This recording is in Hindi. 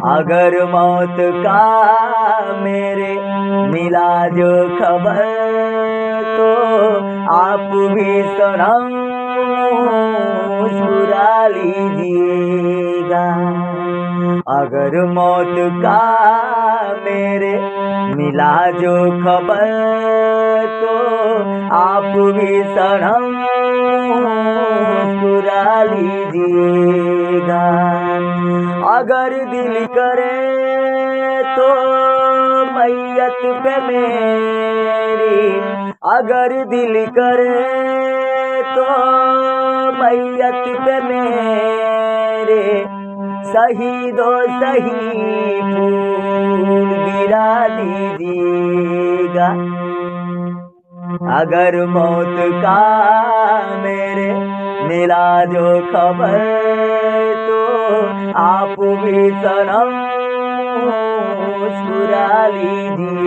अगर मौत का मेरे मिला जो खबर तो आप भी सनम मुस्कुरा लीजिएगा। अगर मौत का मेरे मिला जो खबर तो आप भी सनम मुस्कुरा लीजिएगा। अगर दिल करे तो मैयत पे मेरी, अगर दिल करे तो मैयत पे मेरे शहीदो सही फूल गिरा दीजिएगा। अगर मौत का मेरे मिला जो खबर तो आप भी सनम मुस्कुरा लीजिए।